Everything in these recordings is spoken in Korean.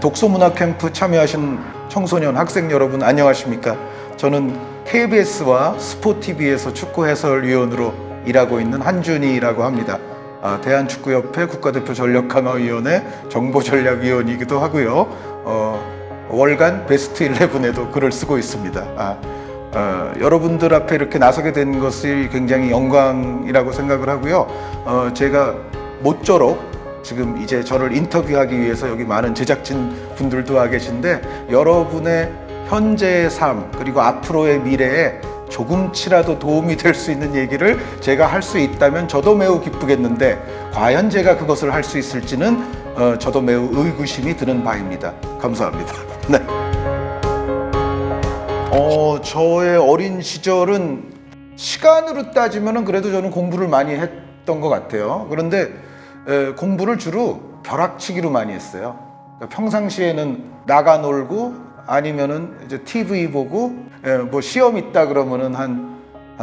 독서문화 캠프 참여하신 청소년 학생 여러분 안녕하십니까? 저는 KBS와 스포티비에서 축구 해설위원으로 일하고 있는 한준희라고 합니다. 대한축구협회 국가대표 전력강화위원회 정보전략위원이기도 하고요. 월간 베스트 11에도 글을 쓰고 있습니다. 여러분들 앞에 이렇게 나서게 된 것이 굉장히 영광이라고 생각을 하고요. 제가 모쪼록 지금 이제 저를 인터뷰하기 위해서 여기 많은 제작진 분들도 와 계신데 여러분의 현재의 삶 그리고 앞으로의 미래에 조금치라도 도움이 될 수 있는 얘기를 제가 할 수 있다면 저도 매우 기쁘겠는데 과연 제가 그것을 할 수 있을지는 저도 매우 의구심이 드는 바입니다. 감사합니다. 네. 저의 어린 시절은 시간으로 따지면 그래도 저는 공부를 많이 했던 것 같아요. 그런데 공부를 주로 벼락치기로 많이 했어요. 그러니까 평상시에는 나가 놀고 아니면은 이제 TV 보고 뭐 시험 있다 그러면은 한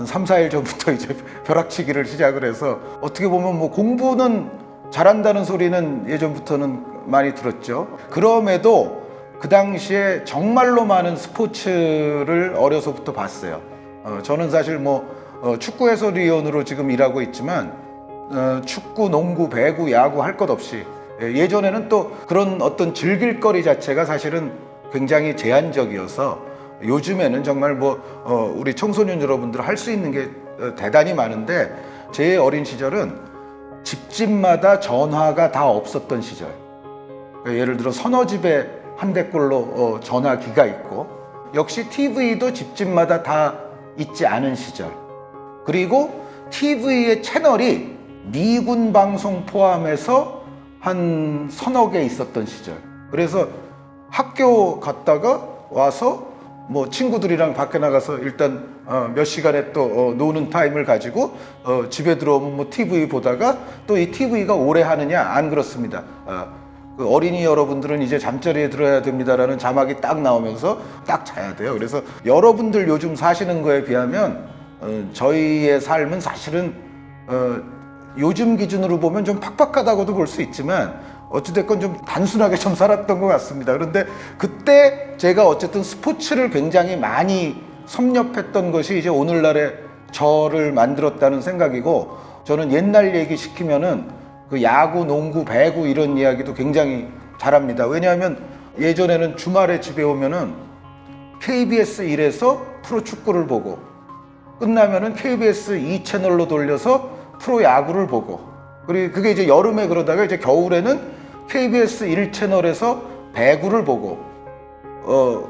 3, 4일 전부터 이제 벼락치기를 시작을 해서 어떻게 보면 뭐 공부는 잘한다는 소리는 예전부터는 많이 들었죠. 그럼에도 그 당시에 정말로 많은 스포츠를 어려서부터 봤어요. 저는 사실 뭐 축구 해설위원으로 지금 일하고 있지만 축구, 농구, 배구, 야구 할 것 없이 예전에는 또 그런 어떤 즐길 거리 자체가 사실은 굉장히 제한적이어서 요즘에는 정말 뭐 우리 청소년 여러분들 할 수 있는 게 대단히 많은데 제 어린 시절은 집집마다 전화가 다 없었던 시절. 예를 들어 서너 집에 한 대꼴로 전화기가 있고 역시 TV도 집집마다 다 있지 않은 시절. 그리고 TV의 채널이 미군 방송 포함해서 한 서너 개 있었던 시절. 그래서 학교 갔다가 와서 뭐 친구들이랑 밖에 나가서 일단 몇 시간에 또 노는 타임을 가지고 집에 들어오면 뭐 TV 보다가 또 이 TV가 오래 하느냐? 안 그렇습니다. 그 어린이 여러분들은 이제 잠자리에 들어야 됩니다라는 자막이 딱 나오면서 딱 자야 돼요. 그래서 여러분들 요즘 사시는 거에 비하면 저희의 삶은 사실은 요즘 기준으로 보면 좀 팍팍하다고도 볼 수 있지만 어찌됐건 좀 단순하게 좀 살았던 것 같습니다. 그런데 그때 제가 어쨌든 스포츠를 굉장히 많이 섭렵했던 것이 이제 오늘날의 저를 만들었다는 생각이고 저는 옛날 얘기 시키면은 그 야구, 농구, 배구 이런 이야기도 굉장히 잘합니다. 왜냐하면 예전에는 주말에 집에 오면은 KBS 1에서 프로축구를 보고 끝나면은 KBS 2 채널로 돌려서 프로야구를 보고 그리고 그게 이제 여름에 그러다가 이제 겨울에는 KBS 1 채널에서 배구를 보고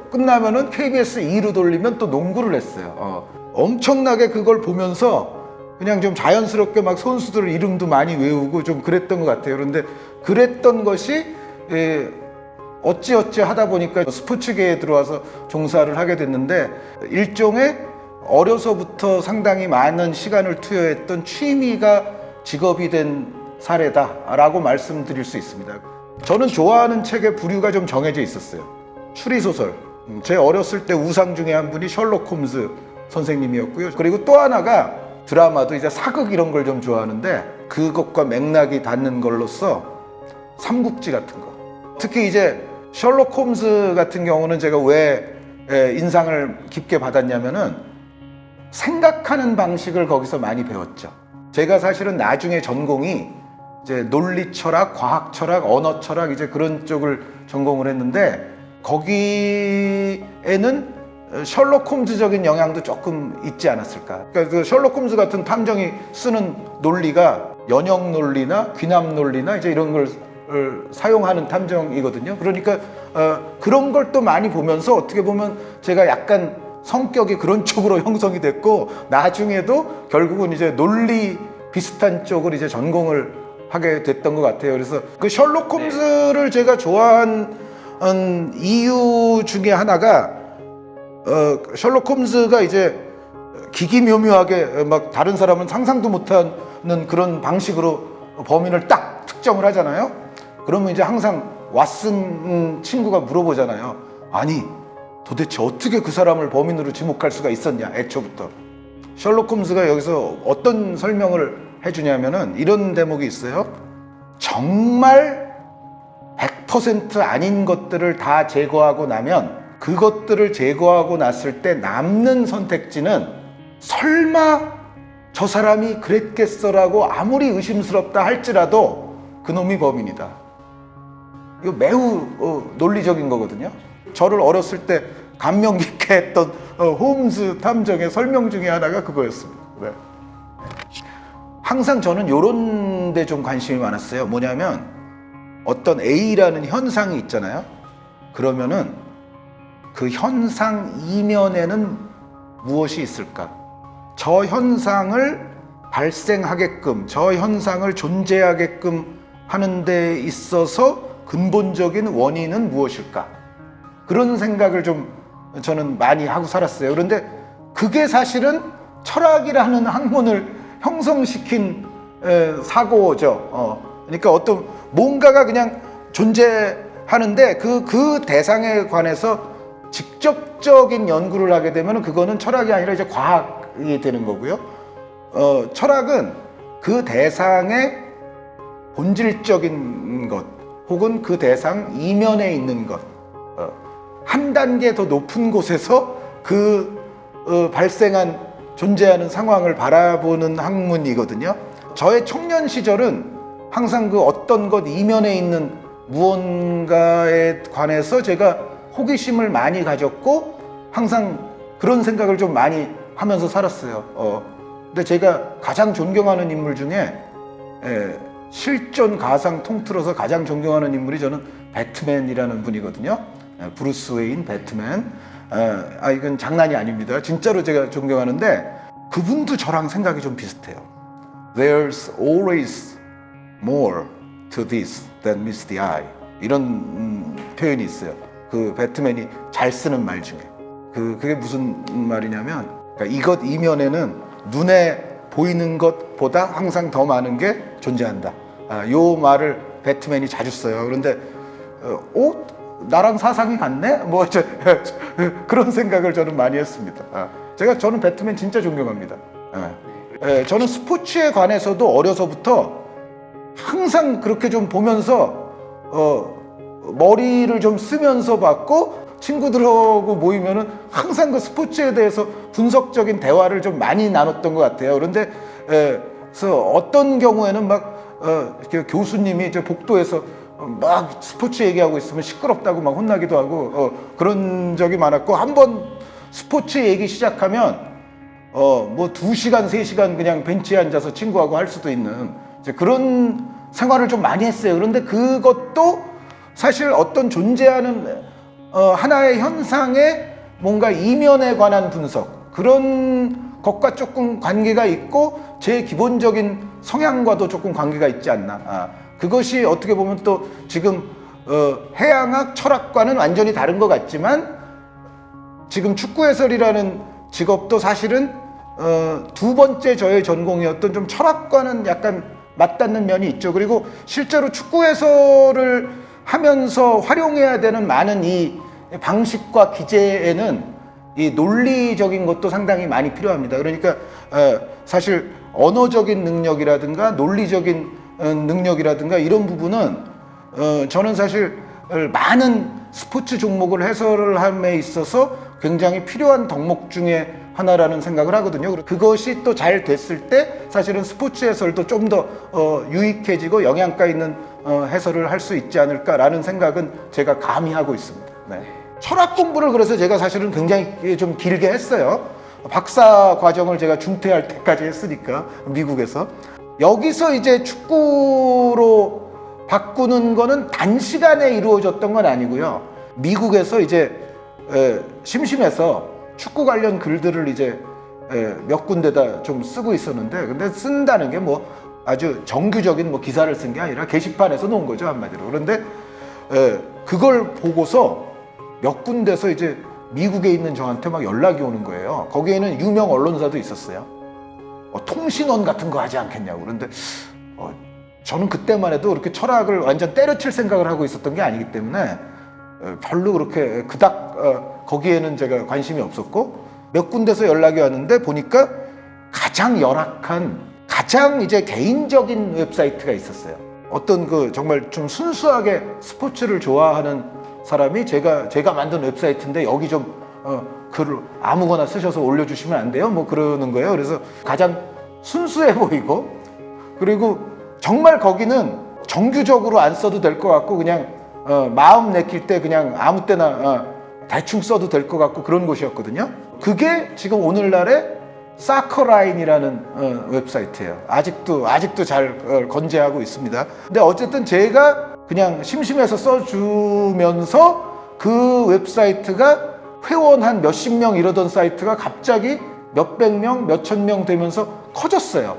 끝나면은 KBS 2로 돌리면 또 농구를 했어요. 엄청나게 그걸 보면서 그냥 좀 자연스럽게 막 선수들 이름도 많이 외우고 좀 그랬던 것 같아요. 그런데 그랬던 것이 어찌어찌 하다 보니까 스포츠계에 들어와서 종사를 하게 됐는데 일종의 어려서부터 상당히 많은 시간을 투여했던 취미가 직업이 된 사례다라고 말씀드릴 수 있습니다. 저는 좋아하는 책의 부류가 좀 정해져 있었어요. 추리소설. 제 어렸을 때 우상 중에 한 분이 셜록 홈즈 선생님이었고요. 그리고 또 하나가 드라마도 이제 사극 이런 걸 좀 좋아하는데 그것과 맥락이 닿는 걸로써 삼국지 같은 거. 특히 이제 셜록 홈즈 같은 경우는 제가 왜 인상을 깊게 받았냐면은 생각하는 방식을 거기서 많이 배웠죠. 제가 사실은 나중에 전공이 이제 논리 철학, 과학 철학, 언어 철학 이제 그런 쪽을 전공을 했는데 거기에는 셜록 홈즈적인 영향도 조금 있지 않았을까. 그러니까 그 셜록 홈즈 같은 탐정이 쓰는 논리가 연역 논리나 귀납 논리나 이제 이런 걸 사용하는 탐정이거든요. 그러니까 그런 걸 또 많이 보면서 어떻게 보면 제가 약간 성격이 그런 쪽으로 형성이 됐고 나중에도 결국은 이제 논리 비슷한 쪽을 이제 전공을 하게 됐던 것 같아요. 그래서 그 셜록 홈즈를 제가 좋아한 이유 중에 하나가 셜록 홈즈가 이제 기기묘묘하게 막 다른 사람은 상상도 못하는 그런 방식으로 범인을 딱 특정을 하잖아요. 그러면 이제 항상 왓슨 친구가 물어보잖아요. 아니 도대체 어떻게 그 사람을 범인으로 지목할 수가 있었냐 애초부터. 셜록 홈즈가 여기서 어떤 설명을 해주냐면은 이런 대목이 있어요. 정말 100% 아닌 것들을 다 제거하고 나면 그것들을 제거하고 났을 때 남는 선택지는 설마 저 사람이 그랬겠어라고 아무리 의심스럽다 할지라도 그놈이 범인이다. 이거 매우 논리적인 거거든요. 저를 어렸을 때 감명 깊게 했던 홈즈 탐정의 설명 중에 하나가 그거였습니다. 네. 항상 저는 요런 데 좀 관심이 많았어요. 뭐냐면 어떤 A라는 현상이 있잖아요. 그러면은 그 현상 이면에는 무엇이 있을까? 저 현상을 발생하게끔, 저 현상을 존재하게끔 하는 데 있어서 근본적인 원인은 무엇일까? 그런 생각을 좀 저는 많이 하고 살았어요. 그런데 그게 사실은 철학이라는 학문을 형성시킨 사고죠. 그러니까 어떤 뭔가가 그냥 존재하는데 그 대상에 관해서 직접적인 연구를 하게 되면 그거는 철학이 아니라 이제 과학이 되는 거고요. 철학은 그 대상의 본질적인 것 혹은 그 대상 이면에 있는 것, 한 단계 더 높은 곳에서 발생한 존재하는 상황을 바라보는 학문이거든요. 저의 청년 시절은 항상 그 어떤 것 이면에 있는 무언가에 관해서 제가 호기심을 많이 가졌고 항상 그런 생각을 좀 많이 하면서 살았어요. 근데 제가 가장 존경하는 인물 중에 실존 가상 통틀어서 가장 존경하는 인물이 저는 배트맨이라는 분이거든요. 브루스 웨인 배트맨. 이건 장난이 아닙니다. 진짜로 제가 존경하는데 그분도 저랑 생각이 좀 비슷해요. There's always more to this than meets the eye. 이런 표현이 있어요. 그 배트맨이 잘 쓰는 말 중에. 그게 무슨 말이냐면 그러니까 이것 이면에는 눈에 보이는 것보다 항상 더 많은 게 존재한다. 요 말을 배트맨이 자주 써요. 그런데 나랑 사상이 같네? 그런 생각을 저는 많이 했습니다. 저는 배트맨 진짜 존경합니다. 저는 스포츠에 관해서도 어려서부터 항상 그렇게 좀 보면서 머리를 좀 쓰면서 봤고 친구들하고 모이면은 항상 그 스포츠에 대해서 분석적인 대화를 좀 많이 나눴던 것 같아요. 그런데 그래서 어떤 경우에는 교수님이 이제 복도에서 막 스포츠 얘기하고 있으면 시끄럽다고 막 혼나기도 하고 그런 적이 많았고 한 번 스포츠 얘기 시작하면 2시간 3시간 그냥 벤치에 앉아서 친구하고 할 수도 있는 이제 그런 생활을 좀 많이 했어요. 그런데 그것도 사실 어떤 존재하는 하나의 현상의 뭔가 이면에 관한 분석 그런 것과 조금 관계가 있고 제 기본적인 성향과도 조금 관계가 있지 않나. 그것이 어떻게 보면 또 지금 해양학 철학과는 완전히 다른 것 같지만 지금 축구 해설이라는 직업도 사실은 두 번째 저의 전공이었던 좀 철학과는 약간 맞닿는 면이 있죠. 그리고 실제로 축구 해설을 하면서 활용해야 되는 많은 이 방식과 기제에는 이 논리적인 것도 상당히 많이 필요합니다. 그러니까 사실 언어적인 능력이라든가 논리적인 능력이라든가 이런 부분은 저는 사실 많은 스포츠 종목을 해설을 함에 있어서 굉장히 필요한 덕목 중에 하나라는 생각을 하거든요. 그것이 또 잘 됐을 때 사실은 스포츠 해설도 좀 더 유익해지고 영양가 있는 해설을 할 수 있지 않을까라는 생각은 제가 감히 하고 있습니다. 네. 철학 공부를 그래서 제가 사실은 굉장히 좀 길게 했어요. 박사 과정을 제가 중퇴할 때까지 했으니까 미국에서. 여기서 이제 축구로 바꾸는 거는 단시간에 이루어졌던 건 아니고요. 미국에서 이제 심심해서 축구 관련 글들을 이제 몇 군데다 좀 쓰고 있었는데 근데 쓴다는 게 아주 정규적인 기사를 쓴 게 아니라 게시판에서 놓은 거죠, 한마디로. 그런데 그걸 보고서 몇 군데서 이제 미국에 있는 저한테 막 연락이 오는 거예요. 거기에는 유명 언론사도 있었어요. 통신원 같은 거 하지 않겠냐고. 그런데 저는 그때만 해도 그렇게 철학을 완전 때려칠 생각을 하고 있었던 게 아니기 때문에 별로 그렇게 그닥 거기에는 제가 관심이 없었고 몇 군데서 연락이 왔는데 보니까 가장 열악한 가장 이제 개인적인 웹사이트가 있었어요. 어떤 그 정말 좀 순수하게 스포츠를 좋아하는 사람이 제가 만든 웹사이트인데 여기 좀 글을 아무거나 쓰셔서 올려주시면 안 돼요? 뭐 그러는 거예요. 그래서 가장 순수해 보이고, 그리고 정말 거기는 정규적으로 안 써도 될 것 같고 그냥 마음 내킬 때 그냥 아무 때나 대충 써도 될 것 같고 그런 곳이었거든요. 그게 지금 오늘날의 사커라인이라는 웹사이트예요. 아직도 잘 건재하고 있습니다. 근데 어쨌든 제가 그냥 심심해서 써주면서 그 웹사이트가 회원 한 몇십 명 이러던 사이트가 갑자기 몇백 명, 몇천 명 되면서 커졌어요.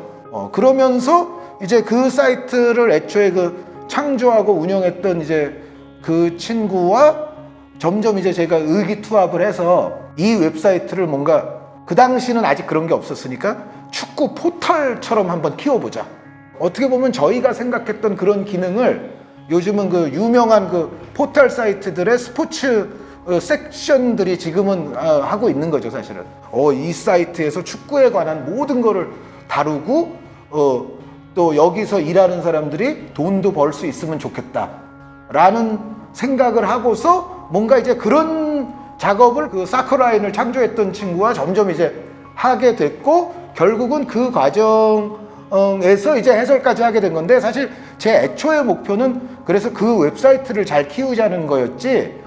그러면서 이제 그 사이트를 애초에 그 창조하고 운영했던 이제 그 친구와 점점 이제 제가 의기투합을 해서 이 웹사이트를 뭔가 그 당시는 아직 그런 게 없었으니까 축구 포털처럼 한번 키워보자. 어떻게 보면 저희가 생각했던 그런 기능을 요즘은 그 유명한 그 포털 사이트들의 스포츠 섹션들이 지금은 하고 있는 거죠, 사실은. 이 사이트에서 축구에 관한 모든 거를 다루고 또 여기서 일하는 사람들이 돈도 벌 수 있으면 좋겠다라는 생각을 하고서 뭔가 이제 그런 작업을 그 사커라인을 창조했던 친구와 점점 이제 하게 됐고, 결국은 그 과정에서 이제 해설까지 하게 된 건데, 사실 제 애초의 목표는 그래서 그 웹사이트를 잘 키우자는 거였지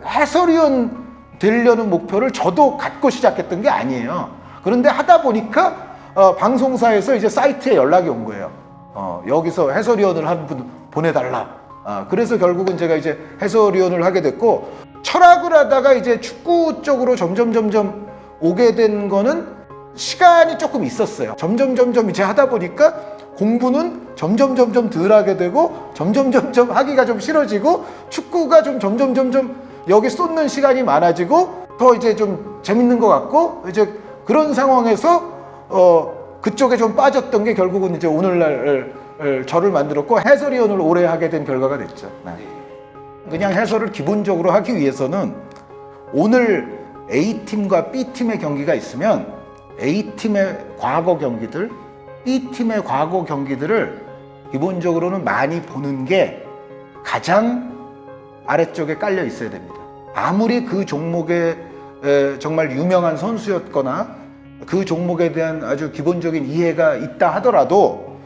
해설위원 되려는 목표를 저도 갖고 시작했던 게 아니에요. 그런데 하다 보니까 방송사에서 이제 사이트에 연락이 온 거예요. 여기서 해설위원을 한 분 보내달라. 그래서 결국은 제가 이제 해설위원을 하게 됐고, 철학을 하다가 이제 축구 쪽으로 점점 오게 된 거는 시간이 조금 있었어요. 점점 이제 하다 보니까 공부는 점점 덜 하게 되고, 점점 하기가 좀 싫어지고, 축구가 좀 점점 여기 쏟는 시간이 많아지고, 더 이제 좀 재밌는 것 같고, 이제 그런 상황에서 그쪽에 좀 빠졌던 게 결국은 이제 오늘날 저를 만들었고, 해설위원을 오래 하게 된 결과가 됐죠. 네. 그냥 해설을 기본적으로 하기 위해서는 오늘 A팀과 B팀의 경기가 있으면 A팀의 과거 경기들, B팀의 과거 경기들을 기본적으로는 많이 보는 게 가장 아래쪽에 깔려 있어야 됩니다. 아무리 그 종목에 정말 유명한 선수였거나 그 종목에 대한 아주 기본적인 이해가 있다 하더라도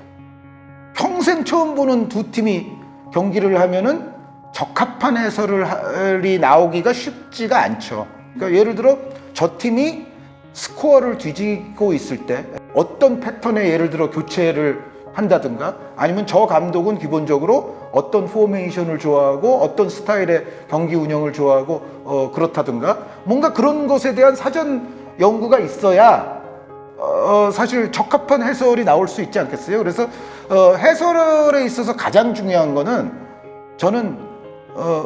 평생 처음 보는 두 팀이 경기를 하면은 적합한 해설이 나오기가 쉽지가 않죠. 그러니까 예를 들어 저 팀이 스코어를 뒤지고 있을 때 어떤 패턴의 예를 들어 교체를 한다든가, 아니면 저 감독은 기본적으로 어떤 포메이션을 좋아하고 어떤 스타일의 경기 운영을 좋아하고 그렇다든가, 뭔가 그런 것에 대한 사전 연구가 있어야 사실 적합한 해설이 나올 수 있지 않겠어요? 그래서 해설에 있어서 가장 중요한 거는 저는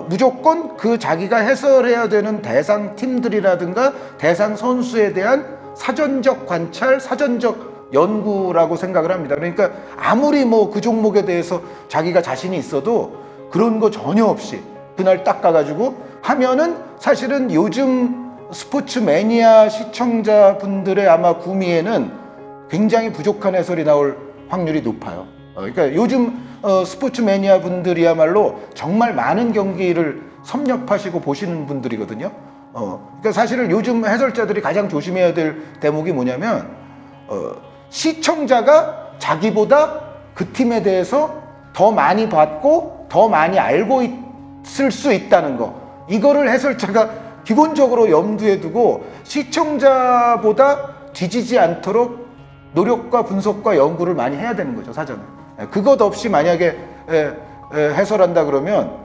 무조건 그 자기가 해설해야 되는 대상 팀들이라든가 대상 선수에 대한 사전적 관찰, 사전적 연구라고 생각을 합니다. 그러니까 아무리 뭐 그 종목에 대해서 자기가 자신이 있어도 그런 거 전혀 없이 그날 딱 가가지고 하면은 사실은 요즘 스포츠 매니아 시청자분들의 아마 구미에는 굉장히 부족한 해설이 나올 확률이 높아요. 그러니까 요즘 스포츠 매니아 분들이야말로 정말 많은 경기를 섭렵하시고 보시는 분들이거든요. 그러니까 사실은 요즘 해설자들이 가장 조심해야 될 대목이 뭐냐면 시청자가 자기보다 그 팀에 대해서 더 많이 봤고 더 많이 알고 있을 수 있다는 거, 이거를 해설자가 기본적으로 염두에 두고 시청자보다 뒤지지 않도록 노력과 분석과 연구를 많이 해야 되는 거죠, 사전에. 그것 없이 만약에 해설한다 그러면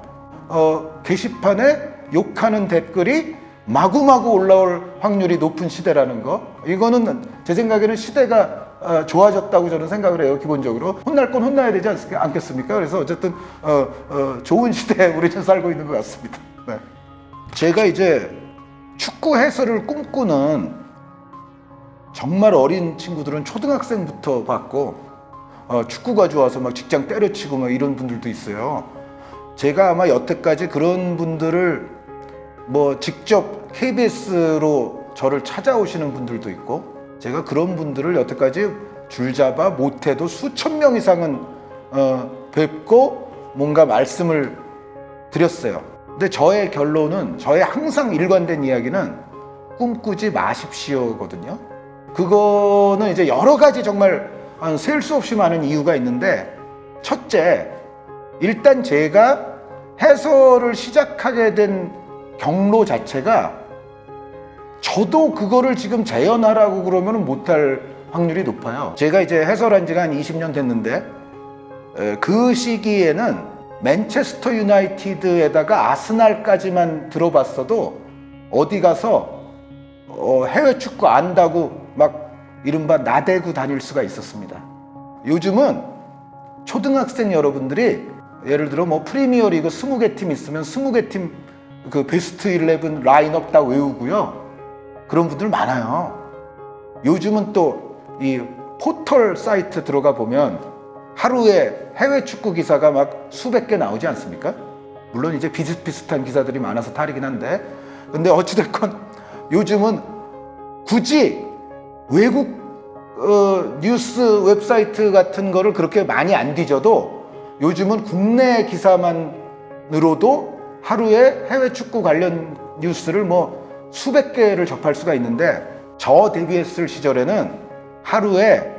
게시판에 욕하는 댓글이 마구마구 올라올 확률이 높은 시대라는 거, 이거는 제 생각에는 시대가 좋아졌다고 저는 생각을 해요. 기본적으로 혼날 건 혼나야 되지 않겠습니까? 그래서 어쨌든 좋은 시대에 우리는 살고 있는 것 같습니다. 네. 제가 이제 축구 해설을 꿈꾸는 정말 어린 친구들은 초등학생부터 봤고, 축구가 좋아서 막 직장 때려치고 막 이런 분들도 있어요. 제가 아마 여태까지 그런 분들을 뭐 직접 KBS로 저를 찾아오시는 분들도 있고, 제가 그런 분들을 여태까지 줄잡아 못해도 수천 명 이상은 뵙고 뭔가 말씀을 드렸어요. 근데 저의 결론은, 저의 항상 일관된 이야기는 꿈꾸지 마십시오거든요. 그거는 이제 여러 가지 정말 셀 수 없이 많은 이유가 있는데, 첫째, 일단 제가 해설을 시작하게 된 경로 자체가, 저도 그거를 지금 재현하라고 그러면 못할 확률이 높아요. 제가 이제 해설한 지가 한 20년 됐는데, 그 시기에는 맨체스터 유나이티드에다가 아스날까지만 들어봤어도 어디 가서 해외 축구 안다고 막 이른바 나대고 다닐 수가 있었습니다. 요즘은 초등학생 여러분들이 예를 들어 뭐 프리미어리그 20개 팀 있으면 20개 팀 그 베스트 11 라인업 다 외우고요. 그런 분들 많아요. 요즘은 또 이 포털 사이트 들어가 보면 하루에 해외 축구 기사가 막 수백 개 나오지 않습니까? 물론 이제 비슷비슷한 기사들이 많아서 탈이긴 한데, 근데 어찌됐건 요즘은 굳이 외국 뉴스 웹사이트 같은 거를 그렇게 많이 안 뒤져도 요즘은 국내 기사만으로도 하루에 해외 축구 관련 뉴스를 뭐 수백 개를 접할 수가 있는데, 저 데뷔했을 시절에는 하루에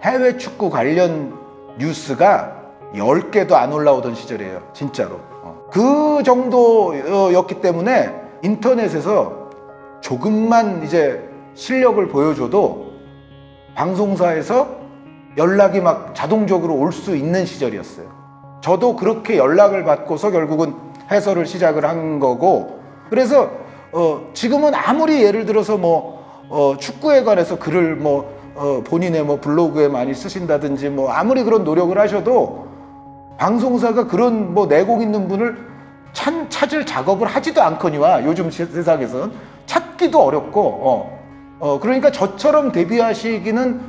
해외 축구 관련 뉴스가 10개도 안 올라오던 시절이에요. 진짜로. 그 정도였기 때문에 인터넷에서 조금만 이제 실력을 보여줘도 방송사에서 연락이 막 자동적으로 올 수 있는 시절이었어요. 저도 그렇게 연락을 받고서 결국은 해설을 시작을 한 거고, 그래서 지금은 아무리 예를 들어서 뭐 축구에 관해서 글을 뭐 본인의 뭐 블로그에 많이 쓰신다든지 뭐 아무리 그런 노력을 하셔도 방송사가 그런 뭐 내공 있는 분을 찾을 작업을 하지도 않거니와 요즘 세상에선 찾기도 어렵고 그러니까 저처럼 데뷔하시기는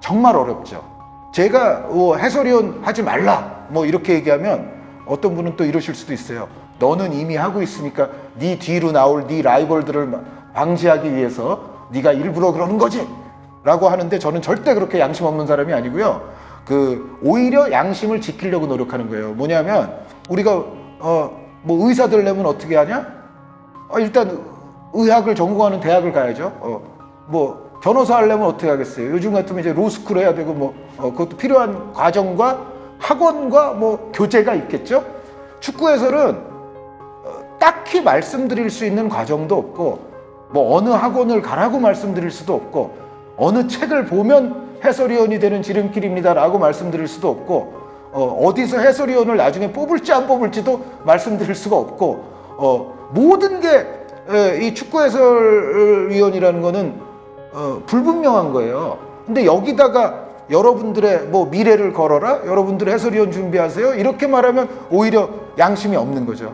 정말 어렵죠. 제가 해설위원 하지 말라 뭐 이렇게 얘기하면 어떤 분은 또 이러실 수도 있어요. 너는 이미 하고 있으니까 네 뒤로 나올 네 라이벌들을 방지하기 위해서 네가 일부러 그러는 거지 라고 하는데, 저는 절대 그렇게 양심 없는 사람이 아니고요. 오히려 양심을 지키려고 노력하는 거예요. 뭐냐면 우리가 뭐 의사 되려면 어떻게 하냐? 일단 의학을 전공하는 대학을 가야죠. 뭐 변호사 하려면 어떻게 하겠어요? 요즘 같으면 이제 로스쿨 해야 되고 뭐 그것도 필요한 과정과 학원과 뭐 교재가 있겠죠. 축구 해설은 딱히 말씀드릴 수 있는 과정도 없고, 뭐 어느 학원을 가라고 말씀드릴 수도 없고, 어느 책을 보면 해설위원이 되는 지름길입니다 라고 말씀드릴 수도 없고, 어디서 해설위원을 나중에 뽑을지 안 뽑을지도 말씀드릴 수가 없고, 모든 게 이 축구 해설위원이라는 거는 불분명한 거예요. 근데 여기다가 여러분들의 뭐 미래를 걸어라, 여러분들의 해설위원 준비하세요 이렇게 말하면 오히려 양심이 없는 거죠.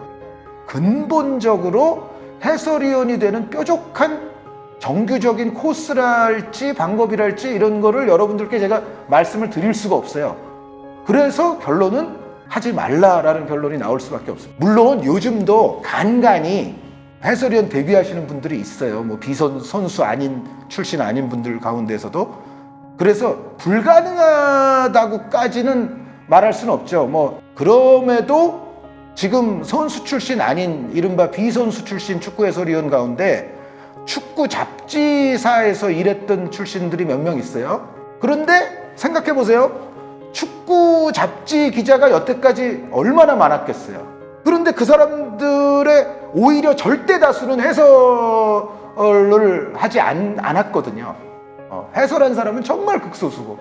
근본적으로 해설위원이 되는 뾰족한 정규적인 코스랄지 방법이랄지 이런 거를 여러분들께 제가 말씀을 드릴 수가 없어요. 그래서 결론은 하지 말라라는 결론이 나올 수밖에 없어요. 물론 요즘도 간간히 해설위원 데뷔하시는 분들이 있어요. 뭐 비선수 아닌 출신 아닌 분들 가운데서도. 그래서 불가능하다고까지는 말할 수는 없죠. 뭐 그럼에도 지금 선수 출신 아닌 이른바 비선수 출신 축구 해설위원 가운데 축구 잡지사에서 일했던 출신들이 몇 명 있어요. 그런데 생각해 보세요. 축구 잡지 기자가 여태까지 얼마나 많았겠어요. 그런데 그 사람들의 오히려 절대 다수는 해설을 하지 않았거든요. 해설한 사람은 정말 극소수고.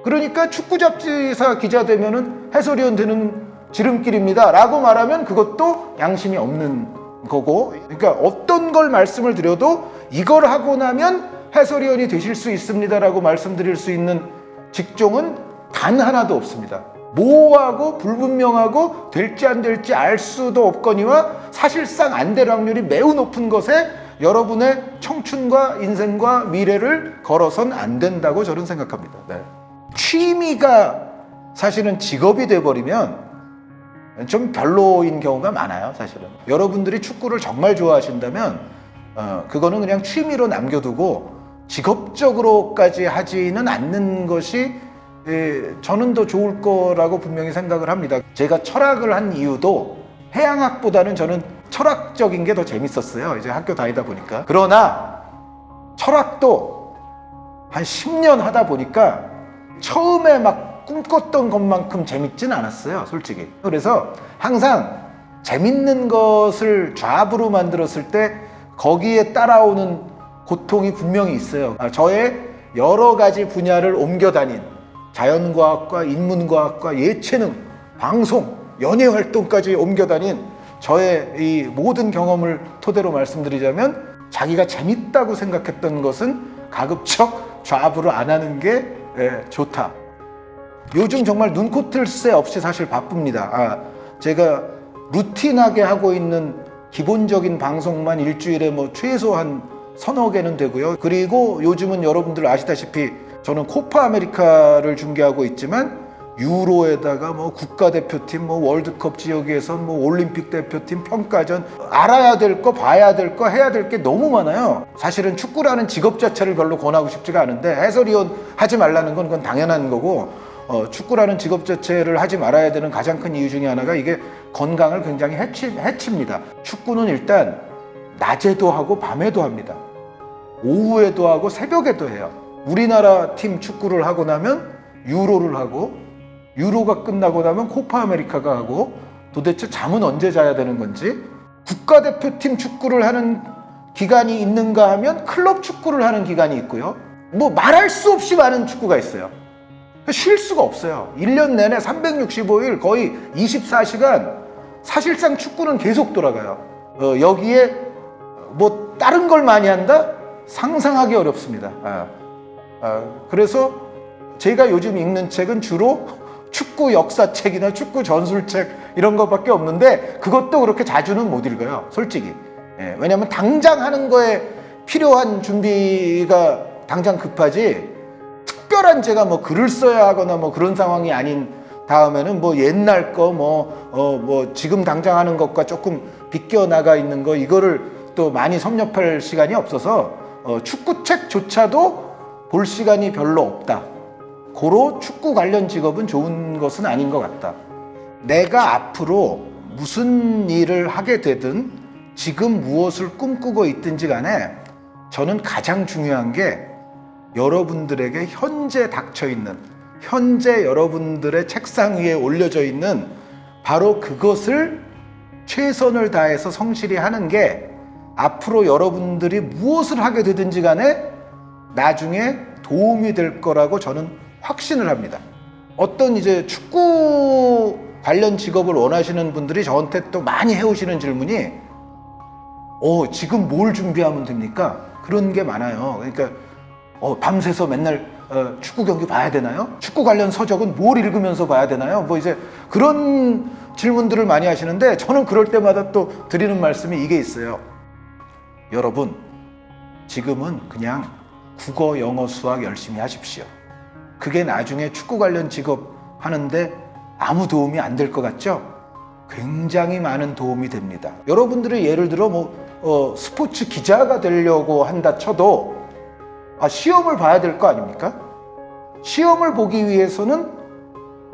그러니까 축구 잡지사 기자 되면은 해설위원 되는 지름길입니다 라고 말하면 그것도 양심이 없는 거고, 그러니까 어떤 걸 말씀을 드려도 이걸 하고 나면 해설위원이 되실 수 있습니다 라고 말씀드릴 수 있는 직종은 단 하나도 없습니다. 모호하고 불분명하고 될지 안 될지 알 수도 없거니와 사실상 안 될 확률이 매우 높은 것에 여러분의 청춘과 인생과 미래를 걸어선 안 된다고 저는 생각합니다. 네. 취미가 사실은 직업이 돼버리면 좀 별로인 경우가 많아요. 사실은 여러분들이 축구를 정말 좋아하신다면 그거는 그냥 취미로 남겨두고 직업적으로까지 하지는 않는 것이 저는 더 좋을 거라고 분명히 생각을 합니다. 제가 철학을 한 이유도 해양학보다는 저는 철학적인 게 더 재밌었어요. 이제 학교 다니다 보니까. 그러나 철학도 한 10년 하다 보니까 처음에 막 꿈꿨던 것만큼 재밌진 않았어요, 솔직히. 그래서 항상 재밌는 것을 잡으로 만들었을 때 거기에 따라오는 고통이 분명히 있어요. 저의 여러 가지 분야를 옮겨 다닌 자연과학과 인문과학과 예체능, 방송, 연예활동까지 옮겨 다닌 저의 이 모든 경험을 토대로 말씀드리자면 자기가 재밌다고 생각했던 것은 가급적 좌불을 안 하는 게 좋다. 요즘 정말 눈코 뜰 새 없이 사실 바쁩니다. 제가 루틴하게 하고 있는 기본적인 방송만 일주일에 뭐 최소 한 서너 개는 되고요. 그리고 요즘은 여러분들 아시다시피 저는 코파 아메리카를 중계하고 있지만 유로에다가 뭐 국가대표팀, 뭐 월드컵 지역에서 뭐 올림픽 대표팀 평가전, 알아야 될 거, 봐야 될 거, 해야 될 게 너무 많아요. 사실은 축구라는 직업 자체를 별로 권하고 싶지가 않은데 해설위원 하지 말라는 건 그건 당연한 거고, 축구라는 직업 자체를 하지 말아야 되는 가장 큰 이유 중에 하나가 이게 건강을 굉장히 해칩니다. 축구는 일단 낮에도 하고 밤에도 합니다. 오후에도 하고 새벽에도 해요. 우리나라 팀 축구를 하고 나면 유로를 하고, 유로가 끝나고 나면 코파 아메리카가 하고, 도대체 잠은 언제 자야 되는 건지, 국가대표팀 축구를 하는 기간이 있는가 하면 클럽 축구를 하는 기간이 있고요. 뭐 말할 수 없이 많은 축구가 있어요. 쉴 수가 없어요. 1년 내내 365일 거의 24시간 사실상 축구는 계속 돌아가요. 여기에 뭐 다른 걸 많이 한다? 상상하기 어렵습니다. 그래서 제가 요즘 읽는 책은 주로 축구 역사책이나 축구 전술책 이런 것밖에 없는데 그것도 그렇게 자주는 못 읽어요, 솔직히. 왜냐하면 당장 하는 거에 필요한 준비가 당장 급하지, 특별한 제가 뭐 글을 써야 하거나 뭐 그런 상황이 아닌 다음에는 뭐 옛날 거 뭐 지금 당장 하는 것과 조금 비껴나가 있는 거 이거를 또 많이 섭렵할 시간이 없어서 축구책조차도 볼 시간이 별로 없다. 고로 축구 관련 직업은 좋은 것은 아닌 것 같다. 내가 앞으로 무슨 일을 하게 되든 지금 무엇을 꿈꾸고 있든지 간에 저는 가장 중요한 게 여러분들에게 현재 닥쳐있는, 현재 여러분들의 책상 위에 올려져 있는 바로 그것을 최선을 다해서 성실히 하는 게 앞으로 여러분들이 무엇을 하게 되든지 간에 나중에 도움이 될 거라고 저는 확신을 합니다. 어떤 이제 축구 관련 직업을 원하시는 분들이 저한테 또 많이 해오시는 질문이 지금 뭘 준비하면 됩니까? 그런 게 많아요. 그러니까 밤새서 맨날 축구 경기 봐야 되나요? 축구 관련 서적은 뭘 읽으면서 봐야 되나요? 뭐 이제 그런 질문들을 많이 하시는데 저는 그럴 때마다 또 드리는 말씀이 이게 있어요. 여러분, 지금은 그냥 국어, 영어, 수학 열심히 하십시오. 그게 나중에 축구 관련 직업 하는데 아무 도움이 안 될 것 같죠? 굉장히 많은 도움이 됩니다. 여러분들이 예를 들어 스포츠 기자가 되려고 한다 쳐도 시험을 봐야 될 거 아닙니까? 시험을 보기 위해서는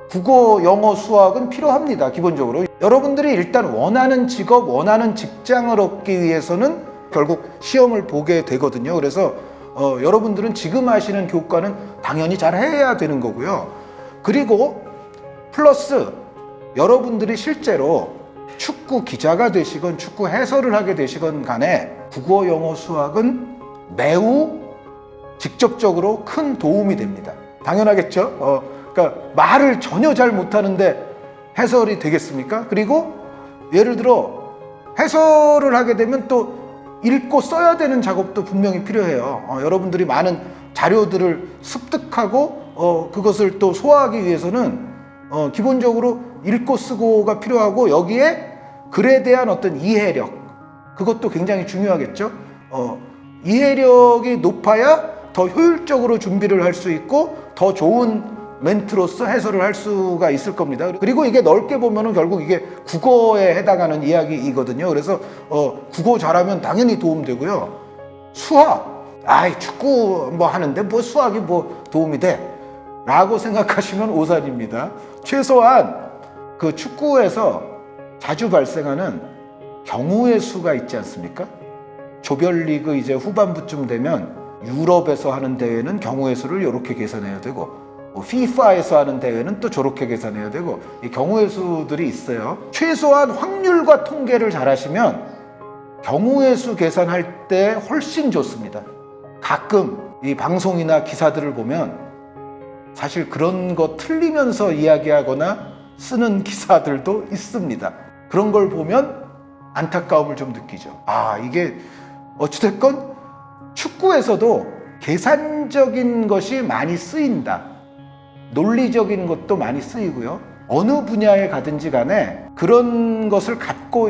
국어, 영어, 수학은 필요합니다. 기본적으로. 여러분들이 일단 원하는 직업, 원하는 직장을 얻기 위해서는 결국 시험을 보게 되거든요. 그래서 여러분들은 지금 하시는 교과는 당연히 잘 해야 되는 거고요. 그리고 플러스 여러분들이 실제로 축구 기자가 되시건 축구 해설을 하게 되시건 간에 국어, 영어, 수학은 매우 직접적으로 큰 도움이 됩니다. 당연하겠죠? 그러니까 말을 전혀 잘 못하는데 해설이 되겠습니까? 그리고 예를 들어 해설을 하게 되면 또 읽고 써야 되는 작업도 분명히 필요해요. 여러분들이 많은 자료들을 습득하고 그것을 또 소화하기 위해서는 기본적으로 읽고 쓰고가 필요하고 여기에 글에 대한 어떤 이해력, 그것도 굉장히 중요하겠죠. 이해력이 높아야 더 효율적으로 준비를 할 수 있고 더 좋은 멘트로서 해설을 할 수가 있을 겁니다. 그리고 이게 넓게 보면은 결국 이게 국어에 해당하는 이야기이거든요. 그래서 국어 잘하면 당연히 도움되고요. 수학, 축구 뭐 하는데 뭐 수학이 뭐 도움이 돼? 라고 생각하시면 오산입니다. 최소한 그 축구에서 자주 발생하는 경우의 수가 있지 않습니까? 조별리그 이제 후반부쯤 되면 유럽에서 하는 대회는 경우의 수를 이렇게 계산해야 되고 FIFA에서 하는 대회는 또 저렇게 계산해야 되고 이 경우의 수들이 있어요. 최소한 확률과 통계를 잘 하시면 경우의 수 계산할 때 훨씬 좋습니다. 가끔 이 방송이나 기사들을 보면 사실 그런 거 틀리면서 이야기하거나 쓰는 기사들도 있습니다. 그런 걸 보면 안타까움을 좀 느끼죠. 아, 이게 어찌됐건 축구에서도 계산적인 것이 많이 쓰인다. 논리적인 것도 많이 쓰이고요. 어느 분야에 가든지 간에 그런 것을 갖고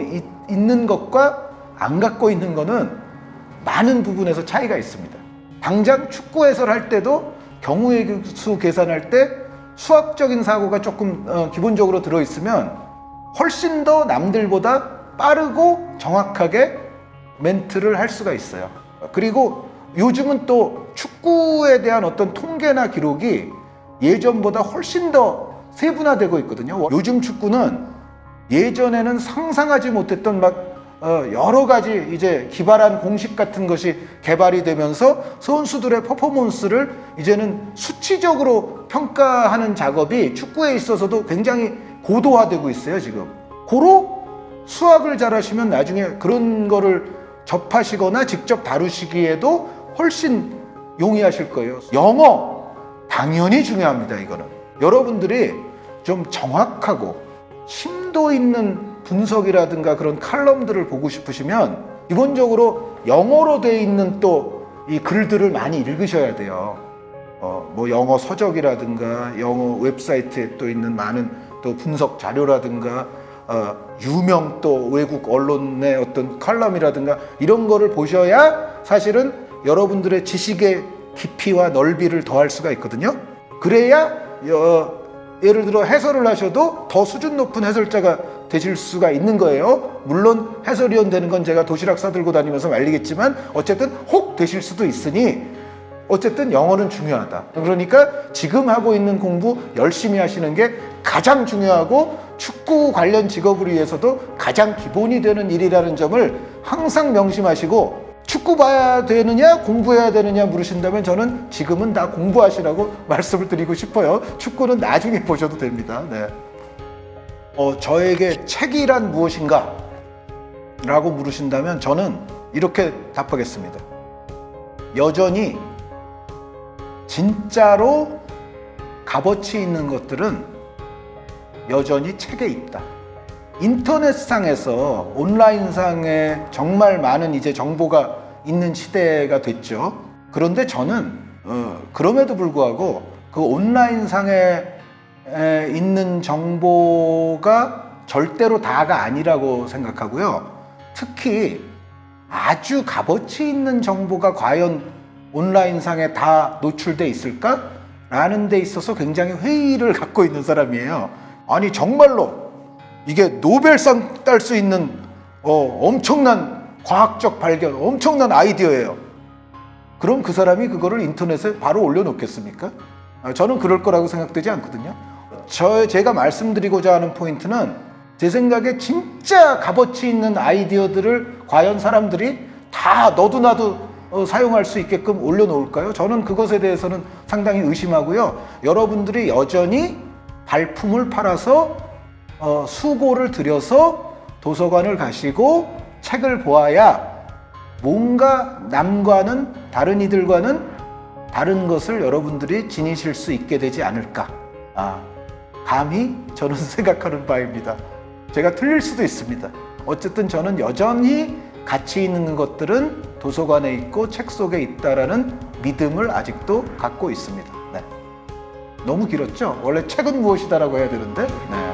있는 것과 안 갖고 있는 것은 많은 부분에서 차이가 있습니다. 당장 축구 해설할 때도 경우의 수 계산할 때 수학적인 사고가 조금 기본적으로 들어있으면 훨씬 더 남들보다 빠르고 정확하게 멘트를 할 수가 있어요. 그리고 요즘은 또 축구에 대한 어떤 통계나 기록이 예전보다 훨씬 더 세분화되고 있거든요. 요즘 축구는 예전에는 상상하지 못했던 여러 가지 이제 기발한 공식 같은 것이 개발이 되면서 선수들의 퍼포먼스를 이제는 수치적으로 평가하는 작업이 축구에 있어서도 굉장히 고도화되고 있어요, 지금. 고로 수학을 잘하시면 나중에 그런 거를 접하시거나 직접 다루시기에도 훨씬 용이하실 거예요. 영어 당연히 중요합니다. 이거는 여러분들이 좀 정확하고 심도 있는 분석이라든가 그런 칼럼들을 보고 싶으시면 기본적으로 영어로 되어 있는 또 이 글들을 많이 읽으셔야 돼요. 뭐 영어 서적이라든가 영어 웹사이트에 또 있는 많은 또 분석 자료라든가 유명 또 외국 언론의 어떤 칼럼이라든가 이런 거를 보셔야 사실은 여러분들의 지식의 깊이와 넓이를 더할 수가 있거든요. 그래야 예를 들어 해설을 하셔도 더 수준 높은 해설자가 되실 수가 있는 거예요. 물론 해설위원 되는 건 제가 도시락 싸들고 다니면서 말리겠지만 어쨌든 혹 되실 수도 있으니 어쨌든 영어는 중요하다. 그러니까 지금 하고 있는 공부 열심히 하시는 게 가장 중요하고 축구 관련 직업을 위해서도 가장 기본이 되는 일이라는 점을 항상 명심하시고 축구 봐야 되느냐 공부해야 되느냐 물으신다면 저는 지금은 다 공부하시라고 말씀을 드리고 싶어요. 축구는 나중에 보셔도 됩니다. 네. 저에게 책이란 무엇인가? 라고 물으신다면 저는 이렇게 답하겠습니다. 여전히 진짜로 값어치 있는 것들은 여전히 책에 있다. 인터넷상에서 온라인상에 정말 많은 이제 정보가 있는 시대가 됐죠. 그런데 저는 그럼에도 불구하고 그 온라인상에 있는 정보가 절대로 다가 아니라고 생각하고요. 특히 아주 값어치 있는 정보가 과연 온라인상에 다 노출돼 있을까? 라는 데 있어서 굉장히 회의를 갖고 있는 사람이에요. 아니 정말로 이게 노벨상 딸 수 있는 엄청난 과학적 발견, 엄청난 아이디어예요. 그럼 그 사람이 그거를 인터넷에 바로 올려놓겠습니까? 저는 그럴 거라고 생각되지 않거든요. 제가 말씀드리고자 하는 포인트는 제 생각에 진짜 값어치 있는 아이디어들을 과연 사람들이 다 너도 나도 사용할 수 있게끔 올려놓을까요? 저는 그것에 대해서는 상당히 의심하고요. 여러분들이 여전히 발품을 팔아서 수고를 들여서 도서관을 가시고 책을 보아야 뭔가 남과는 다른 이들과는 다른 것을 여러분들이 지니실 수 있게 되지 않을까. 감히 저는 생각하는 바입니다. 제가 틀릴 수도 있습니다. 어쨌든 저는 여전히 가치 있는 것들은 도서관에 있고 책 속에 있다라는 믿음을 아직도 갖고 있습니다. 네. 너무 길었죠? 원래 책은 무엇이다라고 해야 되는데. 네.